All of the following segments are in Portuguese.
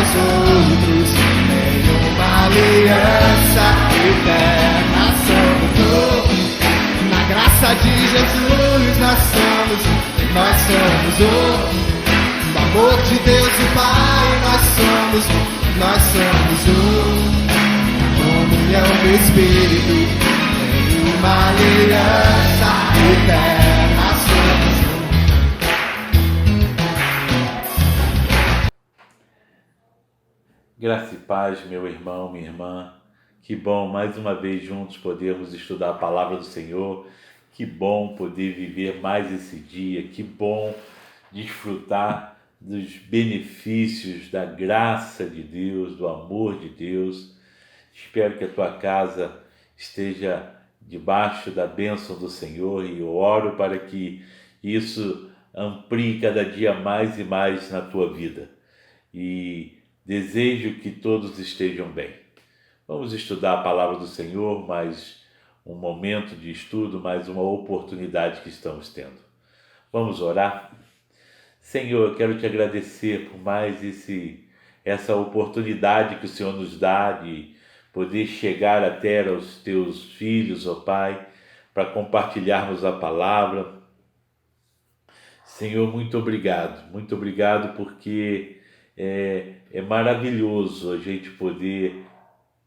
nós outros, nenhuma aliança eterna somos. Na graça de Jesus nós somos um. No amor de Deus e Pai nós somos um. Na comunhão do Espírito, nenhuma aliança eterna somos um. Graça e paz, meu irmão, minha irmã. Que bom, mais uma vez juntos podermos estudar a palavra do Senhor. Que bom poder viver mais esse dia. Que bom desfrutar dos benefícios da graça de Deus, do amor de Deus. Espero que a tua casa esteja debaixo da bênção do Senhor e eu oro para que isso amplie cada dia mais e mais na tua vida. E desejo que todos estejam bem. Vamos estudar a palavra do Senhor, mais um momento de estudo, mais uma oportunidade que estamos tendo. Vamos orar? Senhor, eu quero te agradecer por mais essa oportunidade que o Senhor nos dá de poder chegar até aos teus filhos, ó Pai, para compartilharmos a palavra. Senhor, muito obrigado porque é maravilhoso a gente poder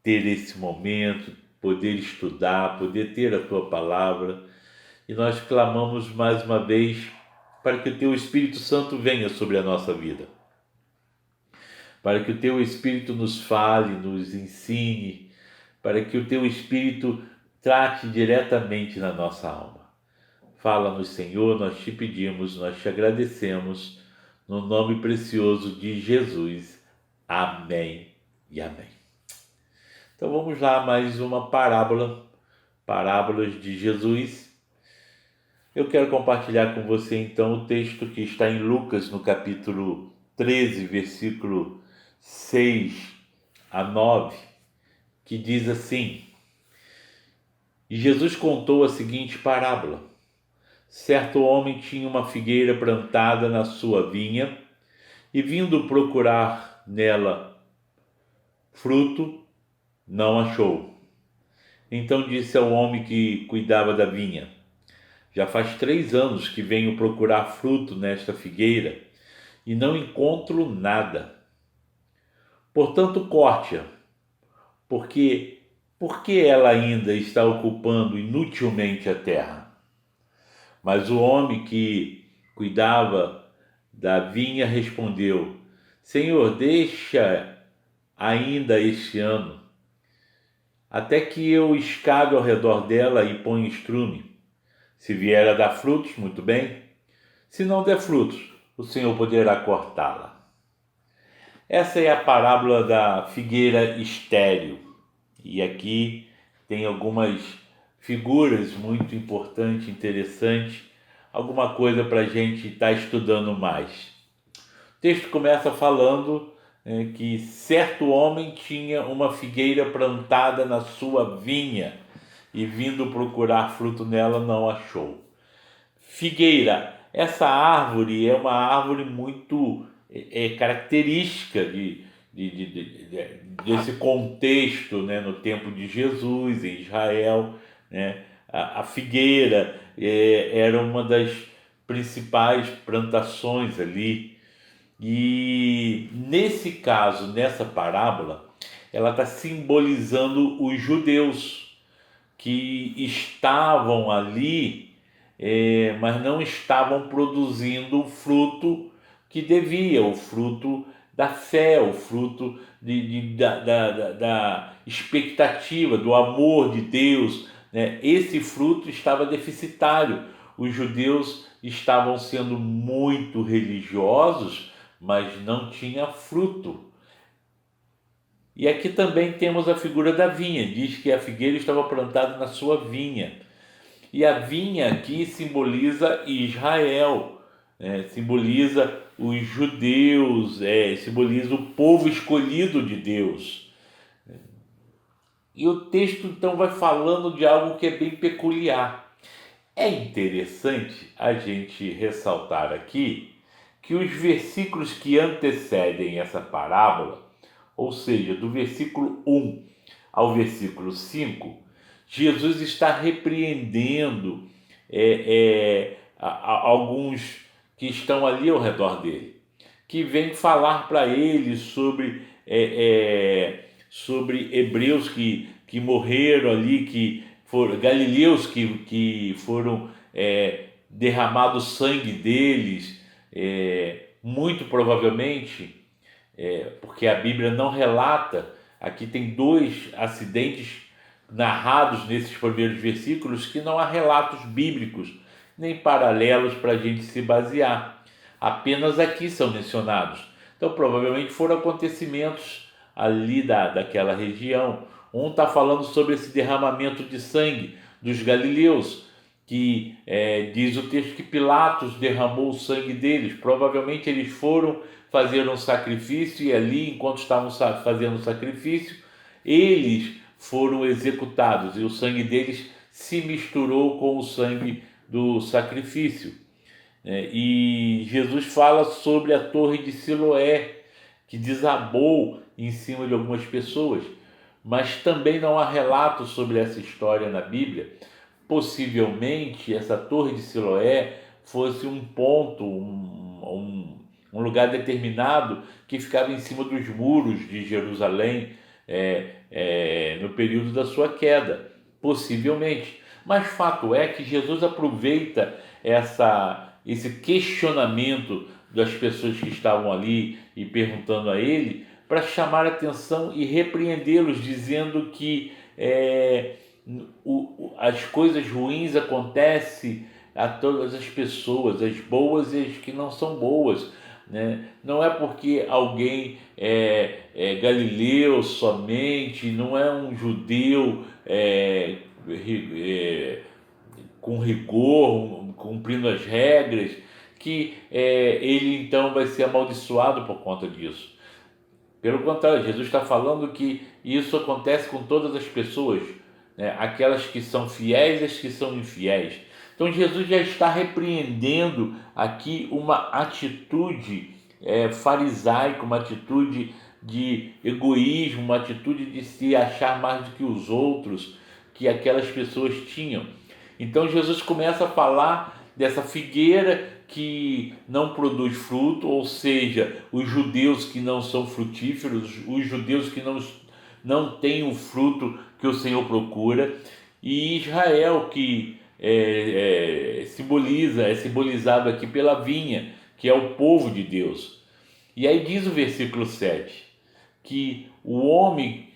ter esse momento, poder estudar, poder ter a tua palavra. E nós clamamos mais uma vez para que o teu Espírito Santo venha sobre a nossa vida. Para que o teu Espírito nos fale, nos ensine, para que o teu Espírito trate diretamente na nossa alma. Fala-nos, Senhor, nós te pedimos, nós te agradecemos, no nome precioso de Jesus. Amém e amém. Então vamos lá, mais uma parábolas de Jesus. Eu quero compartilhar com você então o texto que está em Lucas, no capítulo 13, versículo 6 a 9, que diz assim: E Jesus contou a seguinte parábola. Certo homem tinha uma figueira plantada na sua vinha e, vindo procurar nela fruto, não achou. Então disse ao homem que cuidava da vinha: Já faz 3 anos que venho procurar fruto nesta figueira e não encontro nada. Portanto, corte-a, porque ela ainda está ocupando inutilmente a terra. Mas o homem que cuidava da vinha respondeu: Senhor, deixa ainda este ano, até que eu escave ao redor dela e ponha estrume. Se vier a dar frutos, muito bem. Se não der frutos, o Senhor poderá cortá-la. Essa é a parábola da figueira estéril. E aqui tem algumas figuras muito importantes, interessantes, alguma coisa para a gente estar estudando mais. O texto começa falando que certo homem tinha uma figueira plantada na sua vinha e, vindo procurar fruto nela, não achou. Figueira, essa árvore é uma árvore muito característica desse contexto, né, no tempo de Jesus, em Israel, né? A figueira era uma das principais plantações ali. E nesse caso, nessa parábola, ela está simbolizando os judeus que estavam ali, mas não estavam produzindo o fruto que devia, o fruto da fé, o fruto da expectativa, do amor de Deus, né? Esse fruto estava deficitário. Os judeus estavam sendo muito religiosos, mas não tinha fruto. E aqui também temos a figura da vinha. Diz que a figueira estava plantada na sua vinha. E a vinha aqui simboliza Israel, simboliza os judeus, simboliza o povo escolhido de Deus. E o texto então vai falando de algo que é bem peculiar. É interessante a gente ressaltar aqui que os versículos que antecedem essa parábola, ou seja, do versículo 1 ao versículo 5, Jesus está repreendendo alguns que estão ali ao redor dele, que vêm falar para ele sobre hebreus que morreram ali, que foram galileus que foram derramado sangue deles, muito provavelmente, porque a Bíblia não relata. Aqui tem 2 acidentes narrados nesses primeiros versículos que não há relatos bíblicos nem paralelos para a gente se basear. Apenas aqui são mencionados. Então provavelmente foram acontecimentos ali daquela região. Um está falando sobre esse derramamento de sangue dos galileus, que diz o texto que Pilatos derramou o sangue deles. Provavelmente eles foram fazer um sacrifício e ali, enquanto estavam fazendo o sacrifício, eles foram executados e o sangue deles se misturou com o sangue do sacrifício. E Jesus fala sobre a torre de Siloé, que desabou em cima de algumas pessoas, mas também não há relatos sobre essa história na Bíblia. Possivelmente essa torre de Siloé fosse um ponto, um lugar determinado que ficava em cima dos muros de Jerusalém no período da sua queda, possivelmente. Mas fato é que Jesus aproveita esse questionamento das pessoas que estavam ali e perguntando a ele, para chamar a atenção e repreendê-los, dizendo que as coisas ruins acontecem a todas as pessoas, as boas e as que não são boas, né? Não é porque alguém é galileu somente, não é um judeu com rigor, cumprindo as regras, que ele então vai ser amaldiçoado por conta disso. Pelo contrário, Jesus está falando que isso acontece com todas as pessoas, né? Aquelas que são fiéis e as que são infiéis. Então Jesus já está repreendendo aqui uma atitude farisaica, uma atitude de egoísmo, uma atitude de se achar mais do que os outros, que aquelas pessoas tinham. Então Jesus começa a falar dessa figueira que não produz fruto, ou seja, os judeus que não são frutíferos, os judeus que não têm o fruto que o Senhor procura, e Israel que é simbolizado aqui pela vinha, que é o povo de Deus. E aí diz o versículo 7, que o homem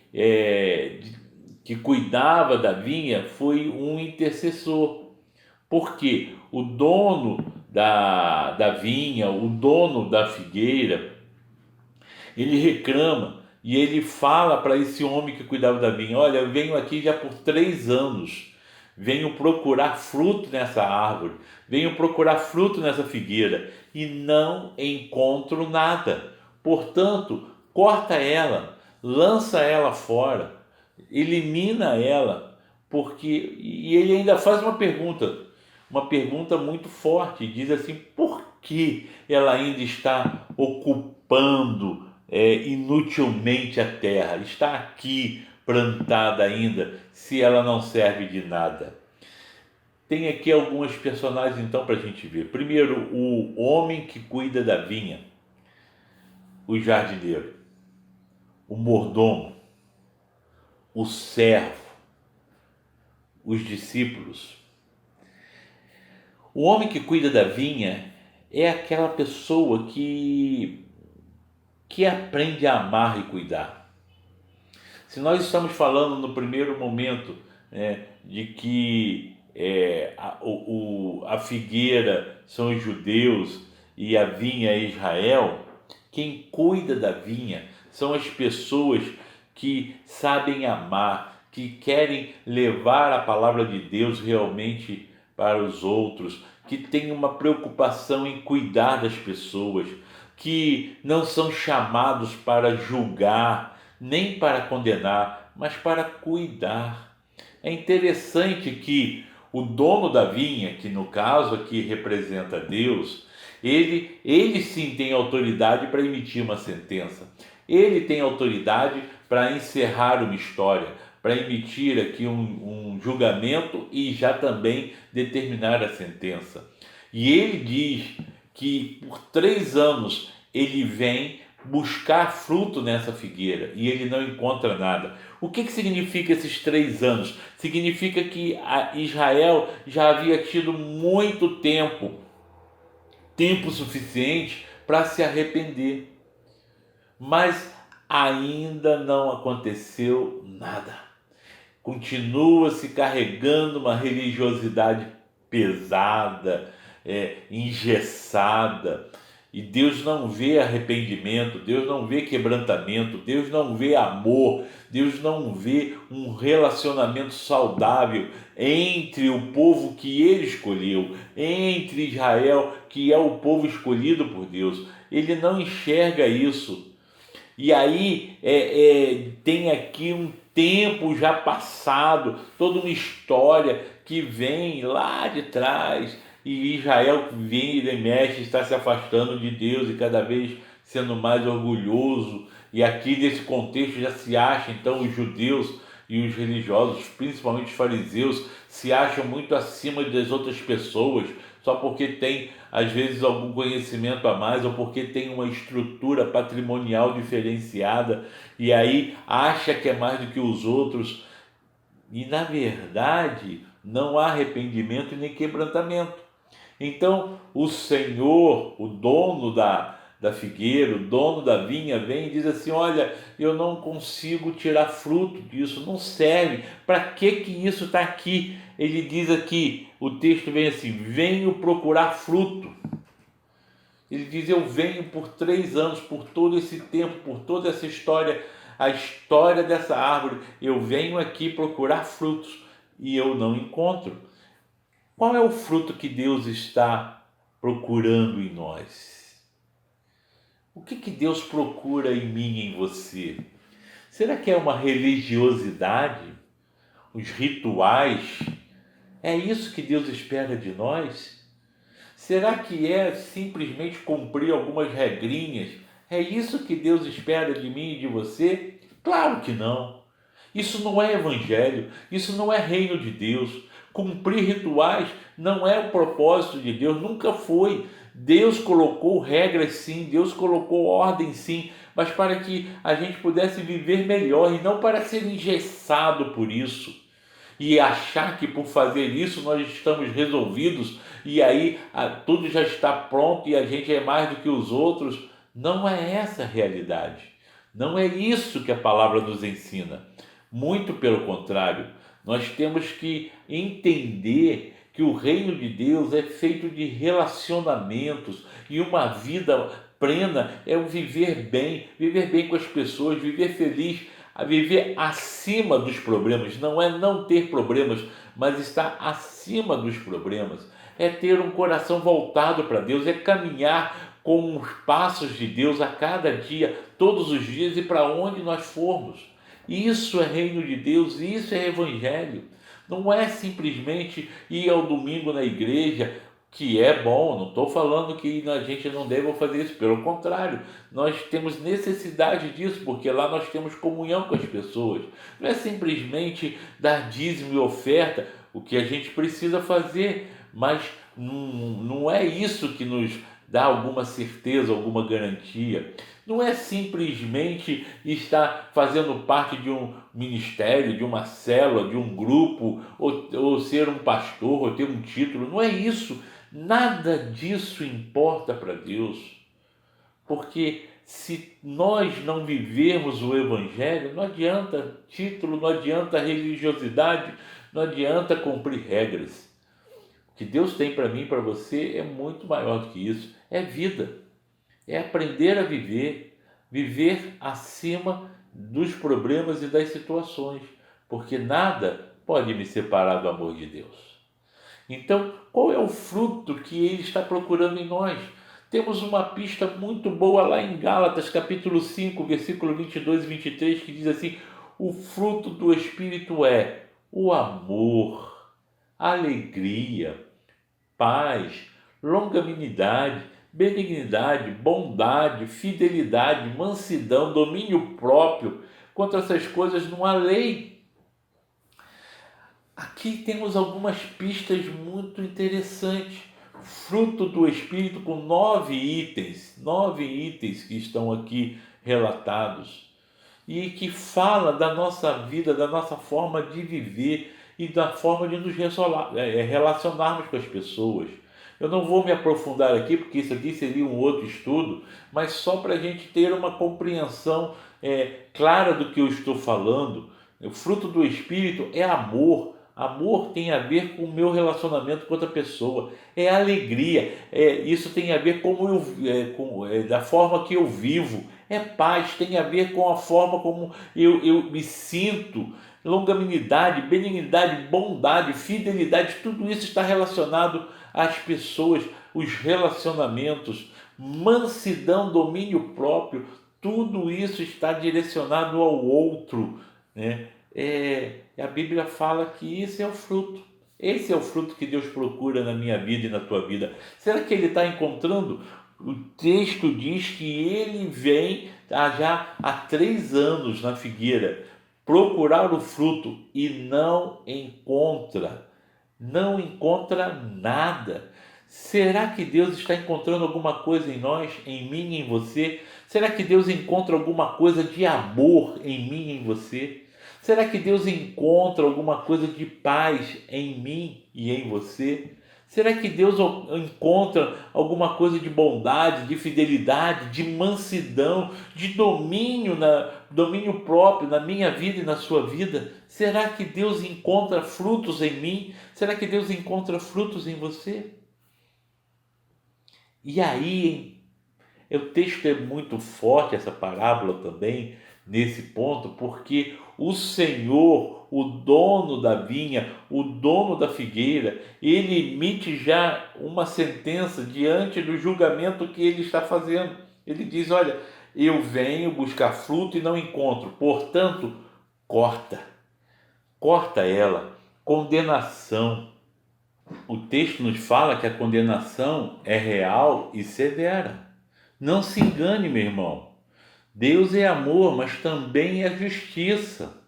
que cuidava da vinha foi um intercessor, porque o dono da vinha, o dono da figueira, ele reclama e ele fala para esse homem que cuidava da vinha: olha, eu venho aqui já por 3 anos, venho procurar fruto nessa árvore, venho procurar fruto nessa figueira e não encontro nada. Portanto, corta ela, lança ela fora, elimina ela, porque... E ele ainda faz uma pergunta muito forte, diz assim: por que ela ainda está ocupando inutilmente a terra, está aqui plantada ainda, se ela não serve de nada? Tem aqui alguns personagens então para a gente ver. Primeiro, o homem que cuida da vinha, o jardineiro, o mordomo, o servo, os discípulos. O homem que cuida da vinha é aquela pessoa que aprende a amar e cuidar. Se nós estamos falando no primeiro momento de que a figueira são os judeus e a vinha é Israel, quem cuida da vinha são as pessoas que sabem amar, que querem levar a palavra de Deus realmente para os outros, que têm uma preocupação em cuidar das pessoas, que não são chamados para julgar, nem para condenar, mas para cuidar. É interessante que o dono da vinha, que no caso aqui representa Deus, ele sim tem autoridade para emitir uma sentença. Ele tem autoridade para encerrar uma história, para emitir aqui um julgamento e já também determinar a sentença. E ele diz que por 3 anos ele vem buscar fruto nessa figueira e ele não encontra nada. O que significa esses 3 anos? Significa que Israel já havia tido muito tempo suficiente para se arrepender, mas ainda não aconteceu nada. Continua se carregando uma religiosidade pesada, engessada, e Deus não vê arrependimento, Deus não vê quebrantamento, Deus não vê amor, Deus não vê um relacionamento saudável entre o povo que ele escolheu, entre Israel, que é o povo escolhido por Deus. Ele não enxerga isso. E aí tem aqui um tempo já passado, toda uma história que vem lá de trás, e Israel vira e mexe, está se afastando de Deus e cada vez sendo mais orgulhoso. E aqui nesse contexto já se acha então os judeus e os religiosos, principalmente os fariseus, se acham muito acima das outras pessoas, só porque tem às vezes algum conhecimento a mais ou porque tem uma estrutura patrimonial diferenciada e aí acha que é mais do que os outros. E na verdade não há arrependimento nem quebrantamento. Então o Senhor, o dono da figueira, o dono da vinha, vem e diz assim: olha, eu não consigo tirar fruto disso, não serve, para que isso está aqui? Ele diz aqui, o texto vem assim: venho procurar fruto. Ele diz: eu venho por 3 anos, por todo esse tempo, por toda essa história, a história dessa árvore, eu venho aqui procurar frutos e eu não encontro. Qual é o fruto que Deus está procurando em nós? O que Deus procura em mim e em você? Será que é uma religiosidade? Os rituais? É isso que Deus espera de nós? Será que é simplesmente cumprir algumas regrinhas? É isso que Deus espera de mim e de você? Claro que não. Isso não é evangelho, isso não é reino de Deus. Cumprir rituais não é o propósito de Deus, nunca foi. Deus colocou regras sim, Deus colocou ordem sim, mas para que a gente pudesse viver melhor e não para ser engessado por isso. E achar que por fazer isso nós estamos resolvidos e aí tudo já está pronto e a gente é mais do que os outros. Não é essa a realidade. Não é isso que a palavra nos ensina. Muito pelo contrário, nós temos que entender que o reino de Deus é feito de relacionamentos e uma vida plena é o viver bem com as pessoas, viver feliz, a viver acima dos problemas. Não é não ter problemas, mas estar acima dos problemas. É ter um coração voltado para Deus, é caminhar com os passos de Deus a cada dia, todos os dias e para onde nós formos. Isso é reino de Deus, isso é evangelho. Não é simplesmente ir ao domingo na igreja, que é bom, não estou falando que a gente não deve fazer isso, pelo contrário, nós temos necessidade disso, porque lá nós temos comunhão com as pessoas. Não é simplesmente dar dízimo e oferta, o que a gente precisa fazer, mas não é isso que nos dá alguma certeza, alguma garantia. Não é simplesmente estar fazendo parte de um ministério, de uma célula, de um grupo, ou ser um pastor, ou ter um título. Não é isso. Nada disso importa para Deus. Porque se nós não vivermos o Evangelho, não adianta título, não adianta religiosidade, não adianta cumprir regras. O que Deus tem para mim e para você é muito maior do que isso. É vida. É aprender a viver acima dos problemas e das situações, porque nada pode me separar do amor de Deus. Então, qual é o fruto que Ele está procurando em nós? Temos uma pista muito boa lá em Gálatas, capítulo 5, versículo 22 e 23, que diz assim: o fruto do Espírito é o amor, alegria, paz, longanimidade, benignidade, bondade, fidelidade, mansidão, domínio próprio. Contra essas coisas não há lei. Aqui temos algumas pistas muito interessantes. Fruto do Espírito com 9 itens que estão aqui relatados e que fala da nossa vida, da nossa forma de viver e da forma de nos relacionarmos com as pessoas. Eu não vou me aprofundar aqui, porque isso aqui seria um outro estudo, mas só para a gente ter uma compreensão clara do que eu estou falando. O fruto do Espírito é amor. Amor tem a ver com o meu relacionamento com outra pessoa, é alegria, isso tem a ver da forma que eu vivo, é paz, tem a ver com a forma como eu me sinto, longanimidade, benignidade, bondade, fidelidade, tudo isso está relacionado às pessoas, os relacionamentos, mansidão, domínio próprio, tudo isso está direcionado ao outro, né? A Bíblia fala que esse é o fruto. Esse é o fruto que Deus procura na minha vida e na tua vida. Será que Ele está encontrando? O texto diz que Ele vem já há 3 anos na figueira procurar o fruto e não encontra. Não encontra nada. Será que Deus está encontrando alguma coisa em nós, em mim e em você? Será que Deus encontra alguma coisa de amor em mim e em você? Será que Deus encontra alguma coisa de paz em mim e em você? Será que Deus encontra alguma coisa de bondade, de fidelidade, de mansidão, de domínio próprio na minha vida e na sua vida? Será que Deus encontra frutos em mim? Será que Deus encontra frutos em você? E aí, o texto é muito forte, essa parábola também, nesse ponto, porque o Senhor, o dono da vinha, o dono da figueira, ele emite já uma sentença diante do julgamento que ele está fazendo. Ele diz: olha, eu venho buscar fruto e não encontro, portanto, corta ela, condenação. O texto nos fala que a condenação é real e severa. Não se engane, meu irmão. Deus é amor, mas também é justiça.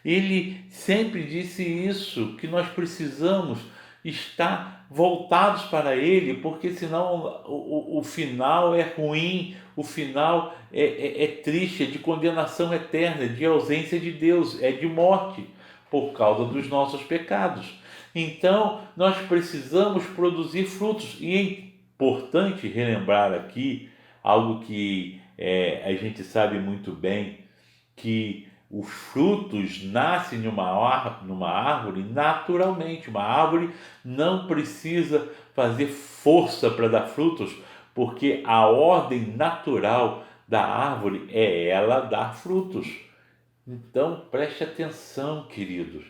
Ele sempre disse isso, que nós precisamos estar voltados para Ele, porque senão o final é ruim, o final é triste, é de condenação eterna, é de ausência de Deus, é de morte, por causa dos nossos pecados. Então, nós precisamos produzir frutos. E é importante relembrar aqui algo que a gente sabe muito bem, que os frutos nascem numa árvore naturalmente. Uma árvore não precisa fazer força para dar frutos, porque a ordem natural da árvore é ela dar frutos. Então, preste atenção, queridos.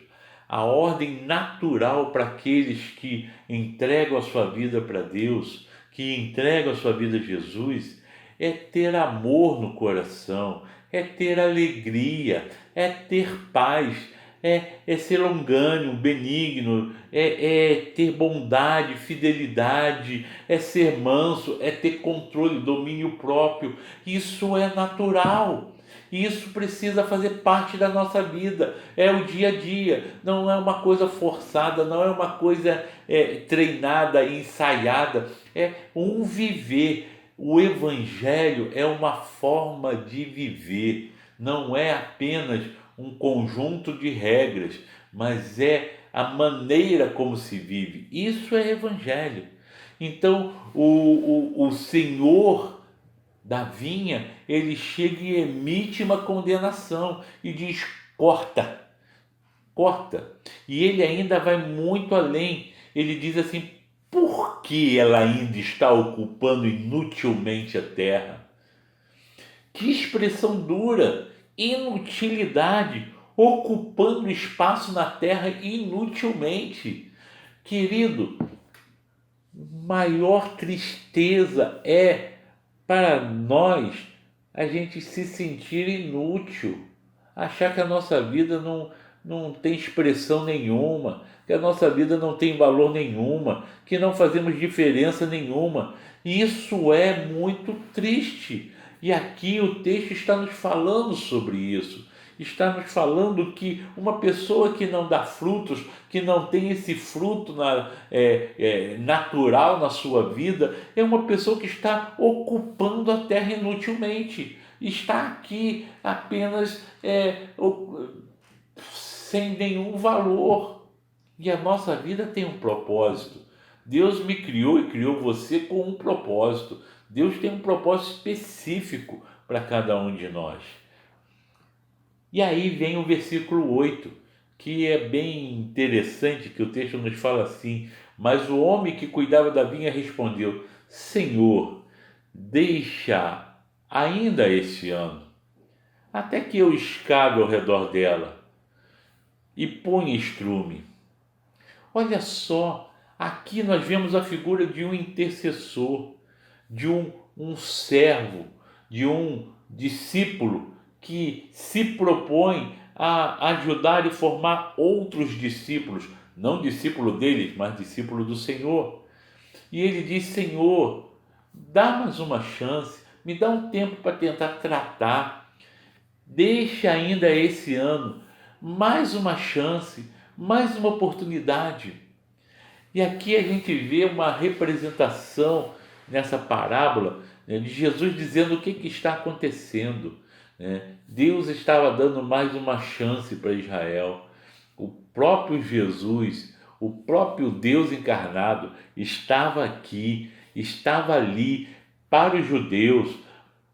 A ordem natural para aqueles que entregam a sua vida para Deus, que entregam a sua vida a Jesus, é ter amor no coração, é ter alegria, é ter paz, é ser longânimo, benigno, é ter bondade, fidelidade, é ser manso, é ter controle, domínio próprio. Isso é natural. Isso precisa fazer parte da nossa vida, é o dia a dia, não é uma coisa forçada, não é uma coisa treinada, ensaiada, é um viver. O Evangelho é uma forma de viver, não é apenas um conjunto de regras, mas é a maneira como se vive. Isso é Evangelho. Então, o Senhor da vinha, ele chega e emite uma condenação e diz: corta. E ele ainda vai muito além. Ele diz assim: por que ela ainda está ocupando inutilmente a terra? Que expressão dura! Inutilidade, ocupando espaço na terra inutilmente. Querido, maior tristeza é para nós a gente se sentir inútil, achar que a nossa vida não tem expressão nenhuma, que a nossa vida não tem valor nenhuma, que não fazemos diferença nenhuma. E isso é muito triste. E aqui o texto está nos falando sobre isso. Está nos falando que uma pessoa que não dá frutos, que não tem esse fruto natural na sua vida, é uma pessoa que está ocupando a terra inutilmente. Está aqui apenas sem nenhum valor. E a nossa vida tem um propósito. Deus me criou e criou você com um propósito. Deus tem um propósito específico para cada um de nós. E aí vem o versículo 8, que é bem interessante, que o texto nos fala assim: mas o homem que cuidava da vinha respondeu: Senhor, deixa ainda este ano, até que eu escave ao redor dela e ponha estrume. Olha só, aqui nós vemos a figura de um intercessor, de um servo, de um discípulo que se propõe a ajudar e formar outros discípulos, não discípulo deles, mas discípulo do Senhor. E ele diz: Senhor, dá mais uma chance, me dá um tempo para tentar tratar, deixa ainda esse ano, mais uma chance, mais uma oportunidade. E aqui a gente vê uma representação nessa parábola, né, de Jesus dizendo o que está acontecendo. Deus estava dando mais uma chance para Israel. O próprio Jesus, o próprio Deus encarnado, estava aqui, estava ali para os judeus,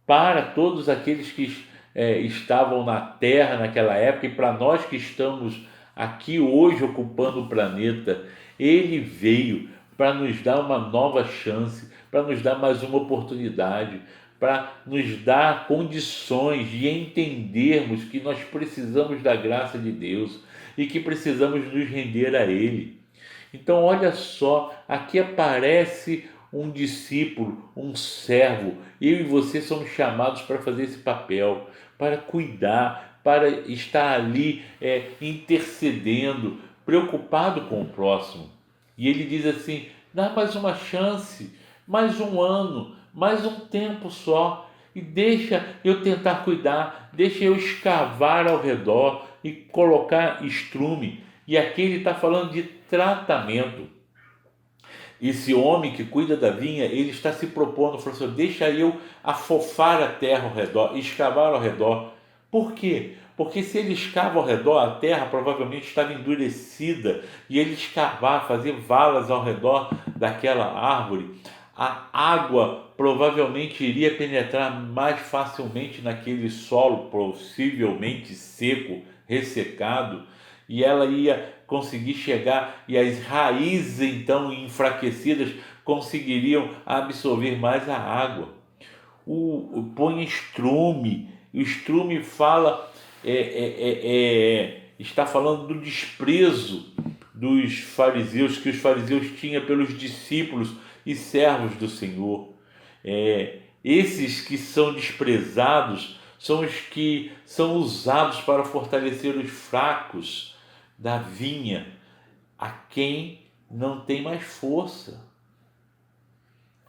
para todos aqueles que estavam na terra naquela época, e para nós que estamos aqui hoje ocupando o planeta. Ele veio para nos dar uma nova chance, para nos dar mais uma oportunidade, para nos dar condições de entendermos que nós precisamos da graça de Deus e que precisamos nos render a Ele. Então, olha só, aqui aparece um discípulo, um servo. Eu e você somos chamados para fazer esse papel, para cuidar, para estar ali intercedendo, preocupado com o próximo. E ele diz assim: dá mais uma chance, mais um ano, mais um tempo só, e deixa eu tentar cuidar, deixa eu escavar ao redor e colocar estrume. E aqui ele está falando de tratamento. Esse homem que cuida da vinha, ele está se propondo, falando assim: deixa eu afofar a terra ao redor, escavar ao redor. Por quê? Porque se ele escava ao redor, a terra provavelmente estava endurecida, e ele escavar, fazer valas ao redor daquela árvore, a água provavelmente iria penetrar mais facilmente naquele solo, possivelmente seco, ressecado, e ela ia conseguir chegar, e as raízes então enfraquecidas conseguiriam absorver mais a água. Põe estrume, o estrume fala, está falando do desprezo dos fariseus, que os fariseus tinham pelos discípulos e servos do Senhor. Esses que são desprezados são os que são usados para fortalecer os fracos da vinha, a quem não tem mais força.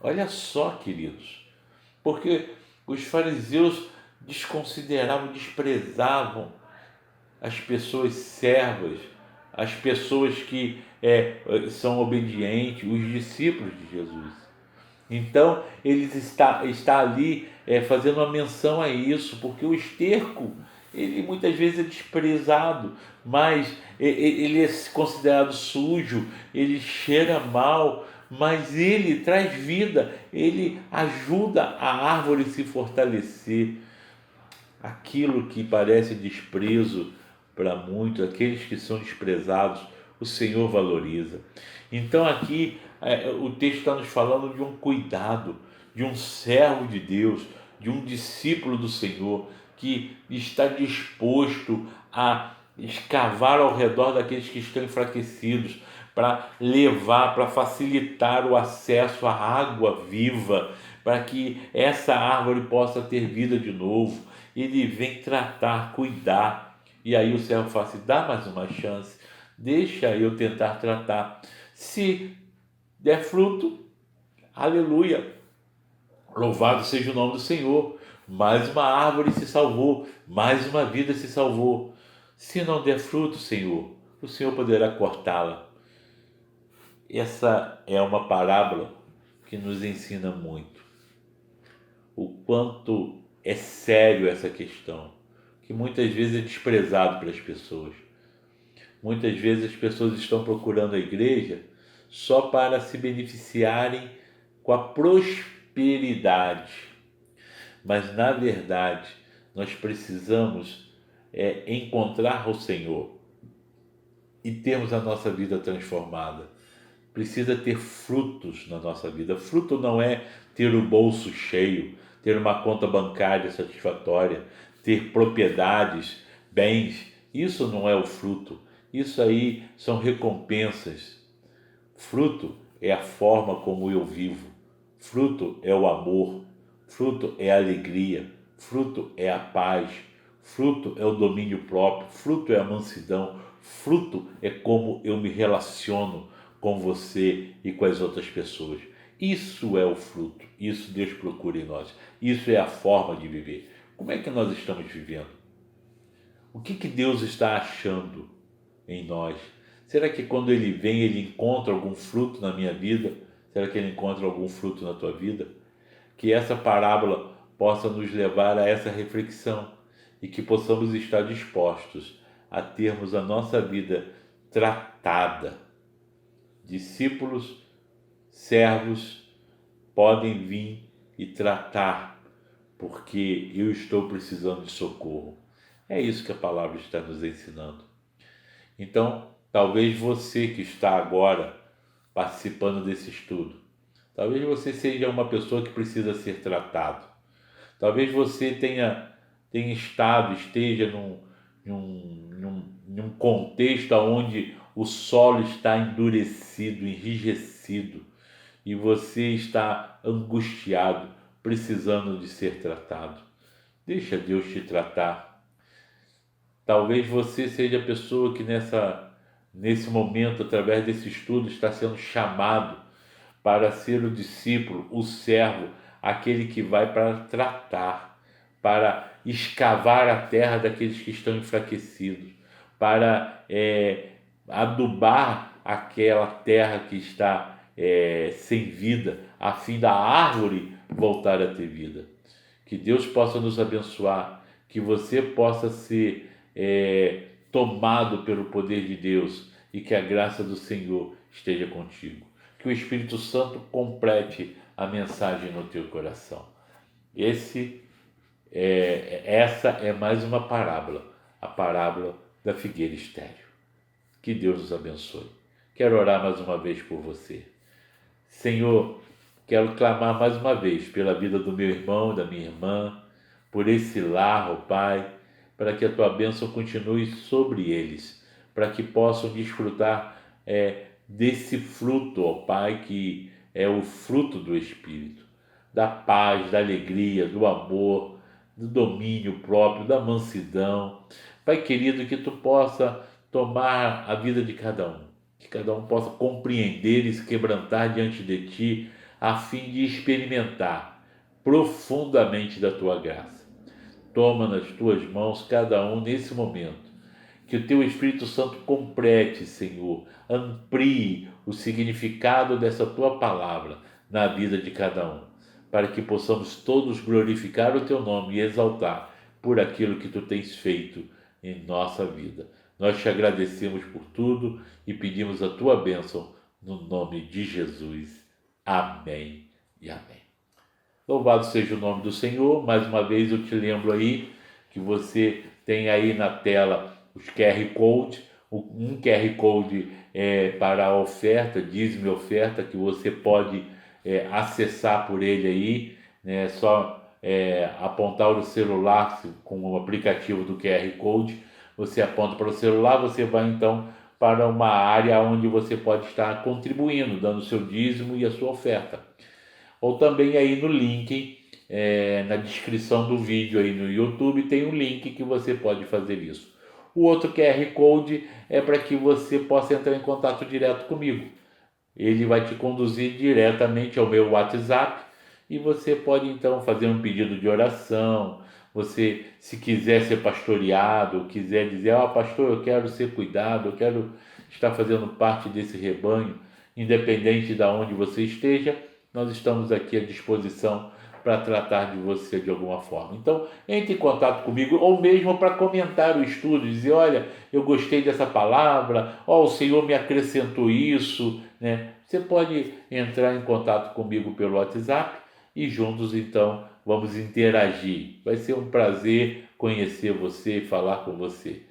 Olha só, queridos, porque os fariseus desconsideravam, desprezavam as pessoas servas, as pessoas que são obedientes, os discípulos de Jesus. Então, eles está ali fazendo uma menção a isso, porque o esterco, ele muitas vezes é desprezado, mas ele é considerado sujo, ele cheira mal, mas ele traz vida, ele ajuda a árvore a se fortalecer. Aquilo que parece desprezo para muitos, aqueles que são desprezados, o Senhor valoriza. Então aqui o texto está nos falando de um cuidado, de um servo de Deus, de um discípulo do Senhor, que está disposto a escavar ao redor daqueles que estão enfraquecidos, para levar, para facilitar o acesso à água viva, para que essa árvore possa ter vida de novo. Ele vem tratar, cuidar, E aí o servo fala assim, dá mais uma chance, deixa eu tentar tratar. Se der fruto, aleluia, louvado seja o nome do Senhor. Mais uma árvore se salvou, mais uma vida se salvou. Se não der fruto, Senhor, o Senhor poderá cortá-la. Essa é uma parábola que nos ensina muito. O quanto é sério essa questão, que muitas vezes é desprezado pelas pessoas. Muitas vezes as pessoas estão procurando a igreja só para se beneficiarem com a prosperidade. Mas, na verdade, nós precisamos encontrar o Senhor e termos a nossa vida transformada. Precisa ter frutos na nossa vida. Fruto não é ter o bolso cheio, ter uma conta bancária satisfatória, ter propriedades, bens. Isso não é o fruto. Isso aí são recompensas. Fruto é a forma como eu vivo. Fruto é o amor. Fruto é a alegria. Fruto é a paz. Fruto é o domínio próprio. Fruto é a mansidão. Fruto é como eu me relaciono com você e com as outras pessoas. Isso é o fruto. Isso Deus procura em nós. Isso é a forma de viver. Como é que nós estamos vivendo? O que Deus está achando em nós? Será que quando Ele vem, Ele encontra algum fruto na minha vida? Será que Ele encontra algum fruto na tua vida? Que essa parábola possa nos levar a essa reflexão e que possamos estar dispostos a termos a nossa vida tratada. Discípulos, servos podem vir e tratar, porque eu estou precisando de socorro. É isso que a palavra está nos ensinando. Então, talvez você que está agora participando desse estudo, talvez você seja uma pessoa que precisa ser tratado. Talvez você esteja num contexto onde o solo está endurecido, enrijecido, e você está angustiado, precisando de ser tratado. Deixa Deus te tratar. Talvez você seja a pessoa que nesse momento, através desse estudo, está sendo chamado para ser o discípulo, o servo, aquele que vai para tratar, para escavar a terra daqueles que estão enfraquecidos, para adubar aquela terra que está sem vida, a fim da árvore voltar a ter vida. Que Deus possa nos abençoar, que você possa ser tomado pelo poder de Deus e que a graça do Senhor esteja contigo. Que o Espírito Santo complete a mensagem no teu coração. Essa é mais uma parábola, a parábola da figueira estéril. Que Deus nos abençoe. Quero orar mais uma vez por você. Senhor, quero clamar mais uma vez pela vida do meu irmão, da minha irmã, por esse lar, ó Pai, para que a tua bênção continue sobre eles, para que possam desfrutar desse fruto, ó Pai, que é o fruto do Espírito, da paz, da alegria, do amor, do domínio próprio, da mansidão. Pai querido, que tu possa tomar a vida de cada um, que cada um possa compreender e se quebrantar diante de ti, a fim de experimentar profundamente da tua graça. Toma nas tuas mãos cada um nesse momento. Que o teu Espírito Santo complete, Senhor, amplie o significado dessa tua palavra na vida de cada um, para que possamos todos glorificar o teu nome e exaltar por aquilo que tu tens feito em nossa vida. Nós te agradecemos por tudo e pedimos a tua bênção no nome de Jesus. Amém e amém. Louvado seja o nome do Senhor. Mais uma vez eu te lembro aí que você tem aí na tela os QR Code, um QR Code para a oferta, dízimo e oferta, que você pode acessar por ele aí, né? Só apontar o celular com o aplicativo do QR Code, você aponta para o celular, você vai então para uma área onde você pode estar contribuindo, dando o seu dízimo e a sua oferta. Ou também aí no link, na descrição do vídeo aí no YouTube, tem um link que você pode fazer isso. O outro QR Code é para que você possa entrar em contato direto comigo. Ele vai te conduzir diretamente ao meu WhatsApp e você pode então fazer um pedido de oração. Você, se quiser ser pastoreado, quiser dizer, pastor, eu quero ser cuidado, eu quero estar fazendo parte desse rebanho, independente de onde você esteja, nós estamos aqui à disposição para tratar de você de alguma forma. Então, entre em contato comigo, ou mesmo para comentar o estudo, dizer, olha, eu gostei dessa palavra, o Senhor me acrescentou isso, né? Você pode entrar em contato comigo pelo WhatsApp e juntos, então, vamos interagir. Vai ser um prazer conhecer você e falar com você,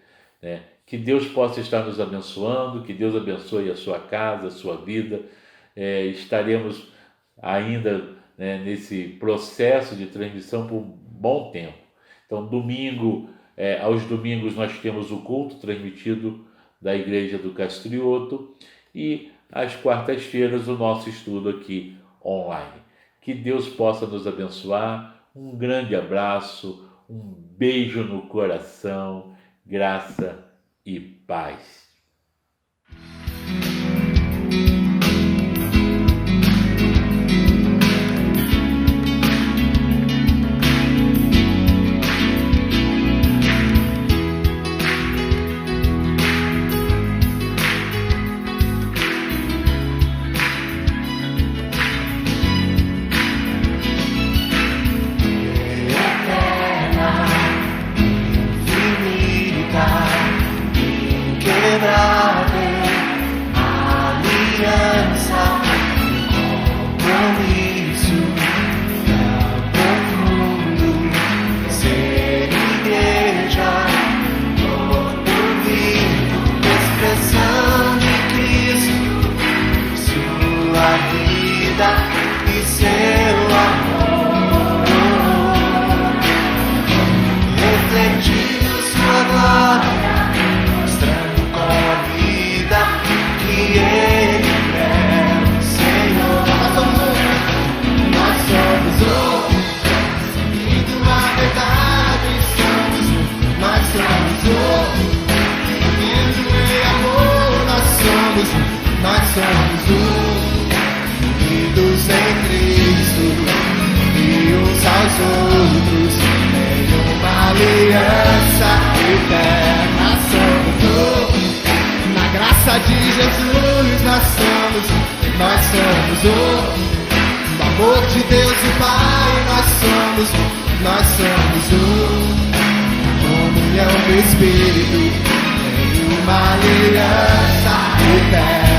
né? Que Deus possa estar nos abençoando, que Deus abençoe a sua casa, a sua vida. Estaremos ainda, né, nesse processo de transmissão por um bom tempo. Então, aos domingos nós temos o culto transmitido da Igreja do Castrioto e às quartas-feiras o nosso estudo aqui online. Que Deus possa nos abençoar. Um grande abraço, um beijo no coração, graça e paz. Unidos em Cristo e uns aos outros, em uma aliança eterna somos. Na graça de Jesus nós somos um. No amor de Deus e Pai nós somos um. Comunhão do Espírito em uma aliança eterna.